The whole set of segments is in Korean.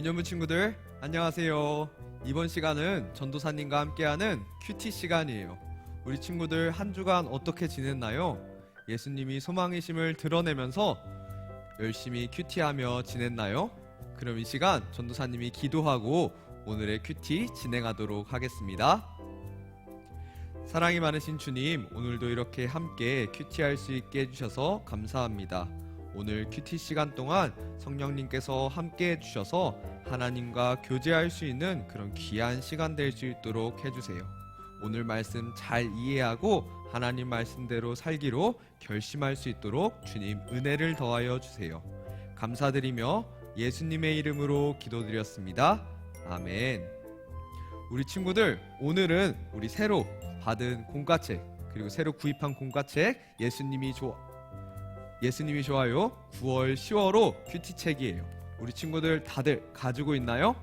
유년부 친구들 안녕하세요. 이번 시간은 전도사님과 함께하는 큐티 시간이에요. 우리 친구들 한 주간 어떻게 지냈나요? 예수님이 소망이심을 드러내면서 열심히 큐티하며 지냈나요? 그럼 이 시간 전도사님이 기도하고 오늘의 큐티 진행하도록 하겠습니다. 사랑이 많으신 주님, 오늘도 이렇게 함께 큐티할 수 있게 해주셔서 감사합니다. 오늘 큐티 시간 동안 성령님께서 함께 해주셔서 하나님과 교제할 수 있는 그런 귀한 시간 될 수 있도록 해주세요. 오늘 말씀 잘 이해하고 하나님 말씀대로 살기로 결심할 수 있도록 주님 은혜를 더하여 주세요. 감사드리며 예수님의 이름으로 기도드렸습니다. 아멘. 우리 친구들, 오늘은 우리 새로 받은 공과책, 그리고 새로 구입한 공과책 예수님이 좋아요 9월 10월호 큐티책이에요. 우리 친구들 다들 가지고 있나요?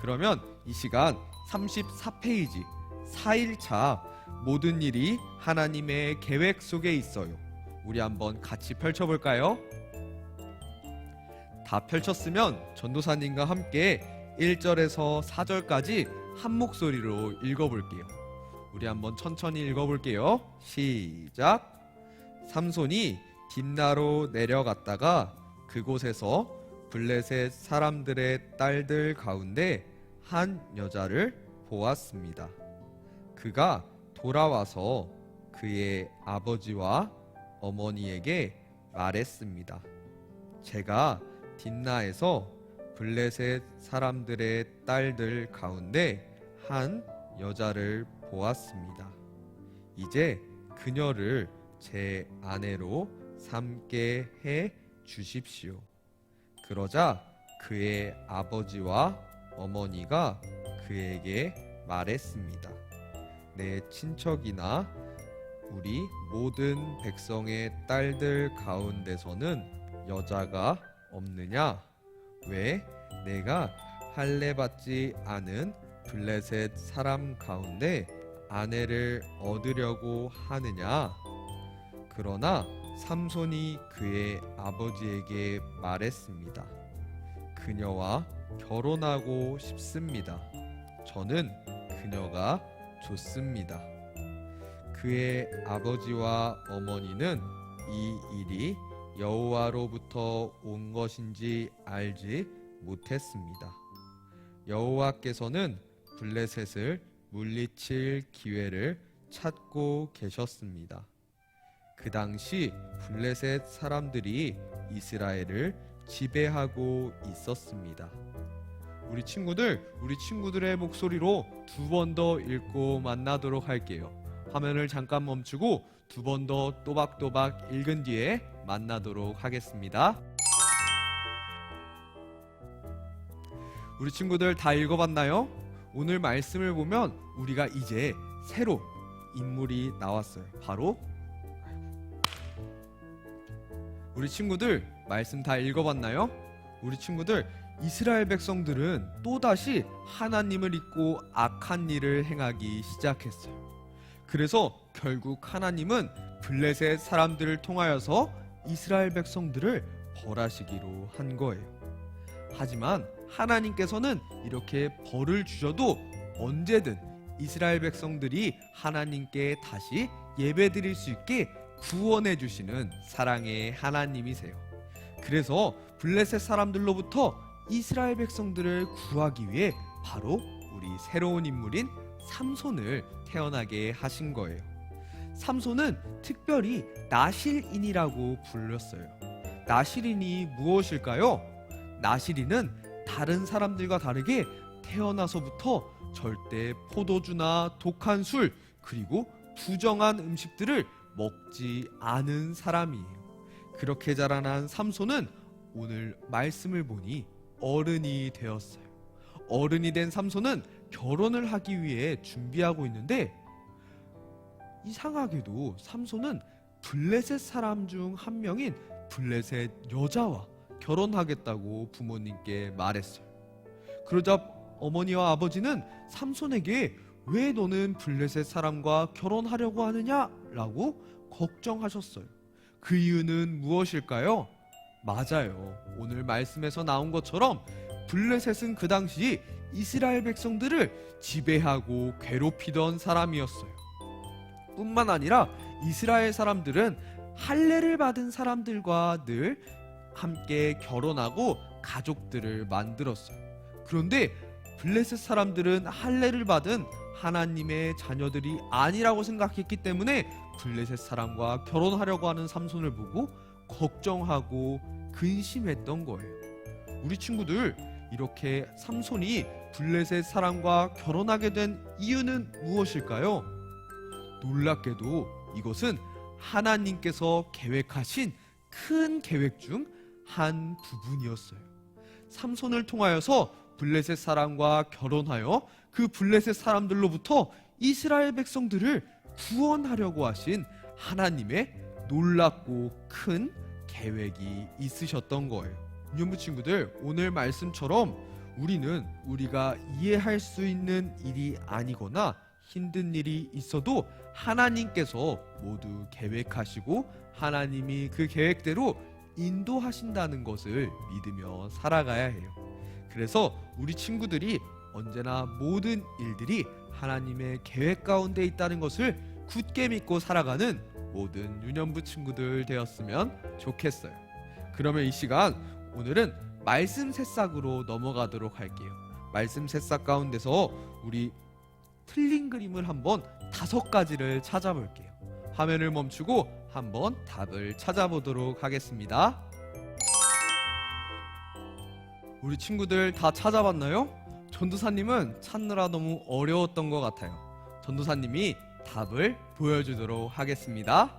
그러면 이 시간 34페이지 4일차 모든 일이 하나님의 계획 속에 있어요. 우리 한번 같이 펼쳐볼까요? 다 펼쳤으면 전도사님과 함께 1절에서 4절까지 한 목소리로 읽어볼게요. 우리 한번 천천히 읽어볼게요. 시작. 삼손이 딥나로 내려갔다가 그곳에서 블레셋 사람들의 딸들 가운데 한 여자를 보았습니다. 그가 돌아와서 그의 아버지와 어머니에게 말했습니다. 제가 딥나에서 블레셋 사람들의 딸들 가운데 한 여자를 보았습니다. 이제 그녀를 제 아내로 삼게 해 주십시오. 그러자 그의 아버지와 어머니가 그에게 말했습니다. 내 친척이나 우리 모든 백성의 딸들 가운데서는 여자가 없느냐? 왜 내가 할례받지 않은 블레셋 사람 가운데 아내를 얻으려고 하느냐? 그러나 삼손이 그의 아버지에게 말했습니다. 그녀와 결혼하고 싶습니다. 저는 그녀가 좋습니다. 그의 아버지와 어머니는 이 일이 여호와로부터 온 것인지 알지 못했습니다. 여호와께서는 블레셋을 물리칠 기회를 찾고 계셨습니다. 그 당시 블레셋 사람들이 이스라엘을 지배하고 있었습니다. 우리 친구들의 목소리로 두 번 더 읽고 만나도록 할게요. 화면을 잠깐 멈추고 두 번 더 또박또박 읽은 뒤에 만나도록 하겠습니다. 우리 친구들 다 읽어봤나요? 오늘 말씀을 보면 우리가 이제 새로 인물이 나왔어요. 바로 우리 친구들 말씀 다 읽어봤나요? 우리 친구들, 이스라엘 백성들은 또다시 하나님을 잊고 악한 일을 행하기 시작했어요. 그래서 결국 하나님은 블레셋 사람들을 통하여서 이스라엘 백성들을 벌하시기로 한 거예요. 하지만 하나님께서는 이렇게 벌을 주셔도 언제든 이스라엘 백성들이 하나님께 다시 예배드릴 수 있게 구원해 주시는 사랑의 하나님이세요. 그래서 블레셋 사람들로부터 이스라엘 백성들을 구하기 위해 바로 우리 새로운 인물인 삼손을 태어나게 하신 거예요. 삼손은 특별히 나실인이라고 불렸어요. 나실인이 무엇일까요? 나실인은 다른 사람들과 다르게 태어나서부터 절대 포도주나 독한 술, 그리고 부정한 음식들을 먹지 않은 사람이에요. 그렇게 자라난 삼손은 오늘 말씀을 보니 어른이 되었어요. 어른이 된 삼손은 결혼을 하기 위해 준비하고 있는데, 이상하게도 삼손은 블레셋 사람 중 한 명인 블레셋 여자와 결혼하겠다고 부모님께 말했어요. 그러자 어머니와 아버지는 삼손에게 왜 너는 블레셋 사람과 결혼하려고 하느냐? 라고 걱정하셨어요. 그 이유는 무엇일까요? 맞아요. 오늘 말씀에서 나온 것처럼 블레셋은 그 당시 이스라엘 백성들을 지배하고 괴롭히던 사람이었어요. 뿐만 아니라 이스라엘 사람들은 할례를 받은 사람들과 늘 함께 결혼하고 가족들을 만들었어요. 그런데 블레셋 사람들은 할례를 받은 하나님의 자녀들이 아니라고 생각했기 때문에 블레셋 사람과 결혼하려고 하는 삼손을 보고 걱정하고 근심했던 거예요. 우리 친구들, 이렇게 삼손이 블레셋 사람과 결혼하게 된 이유는 무엇일까요? 놀랍게도 이것은 하나님께서 계획하신 큰 계획 중 한 부분이었어요. 삼손을 통하여서 블레셋 사람과 결혼하여 그 블레셋 사람들로부터 이스라엘 백성들을 구원하려고 하신 하나님의 놀랍고 큰 계획이 있으셨던 거예요. 유년부 친구들, 오늘 말씀처럼 우리는 우리가 이해할 수 있는 일이 아니거나 힘든 일이 있어도 하나님께서 모두 계획하시고 하나님이 그 계획대로 인도하신다는 것을 믿으며 살아가야 해요. 그래서 우리 친구들이 언제나 모든 일들이 하나님의 계획 가운데 있다는 것을 굳게 믿고 살아가는 모든 유년부 친구들 되었으면 좋겠어요. 그러면 이 시간 오늘은 말씀 새싹으로 넘어가도록 할게요. 말씀 새싹 가운데서 우리 틀린 그림을 한번 5가지를 찾아볼게요. 화면을 멈추고 한번 답을 찾아보도록 하겠습니다. 우리 친구들 다 찾아봤나요? 전도사님은 찾느라 너무 어려웠던 것 같아요. 전도사님이 답을 보여주도록 하겠습니다.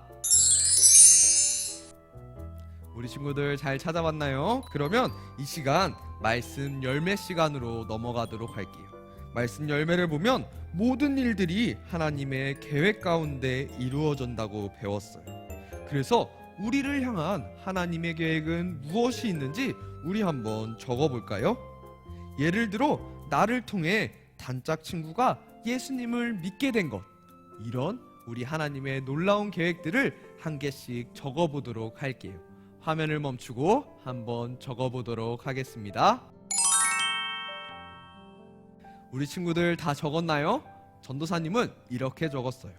우리 친구들 잘 찾아봤나요? 그러면 이 시간 말씀 열매 시간으로 넘어가도록 할게요. 말씀 열매를 보면 모든 일들이 하나님의 계획 가운데 이루어진다고 배웠어요. 그래서 우리를 향한 하나님의 계획은 무엇이 있는지 우리 한번 적어볼까요? 예를 들어 나를 통해 단짝 친구가 예수님을 믿게 된 것, 이런 우리 하나님의 놀라운 계획들을 한 개씩 적어보도록 할게요. 화면을 멈추고 한번 적어보도록 하겠습니다. 우리 친구들 다 적었나요? 전도사님은 이렇게 적었어요.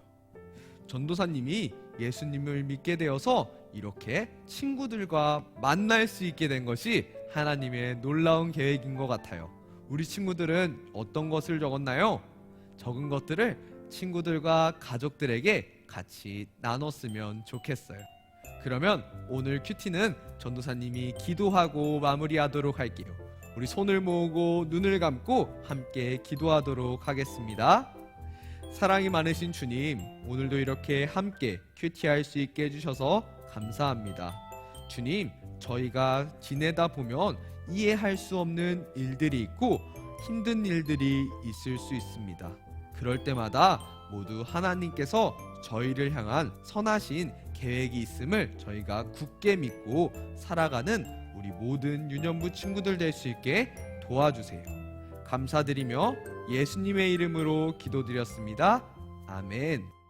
전도사님이 예수님을 믿게 되어서 이렇게 친구들과 만날 수 있게 된 것이 하나님의 놀라운 계획인 것 같아요. 우리 친구들은 어떤 것을 적었나요? 적은 것들을 친구들과 가족들에게 같이 나눴으면 좋겠어요. 그러면 오늘 큐티는 전도사님이 기도하고 마무리하도록 할게요. 우리 손을 모으고 눈을 감고 함께 기도하도록 하겠습니다. 사랑이 많으신 주님, 오늘도 이렇게 함께 큐티할 수 있게 해주셔서 감사합니다. 주님, 저희가 지내다 보면 이해할 수 없는 일들이 있고 힘든 일들이 있을 수 있습니다. 그럴 때마다 모두 하나님께서 저희를 향한 선하신 계획이 있음을 저희가 굳게 믿고 살아가는 우리 모든 유년부 친구들 될 수 있게 도와주세요. 감사드리며 예수님의 이름으로 기도드렸습니다. 아멘.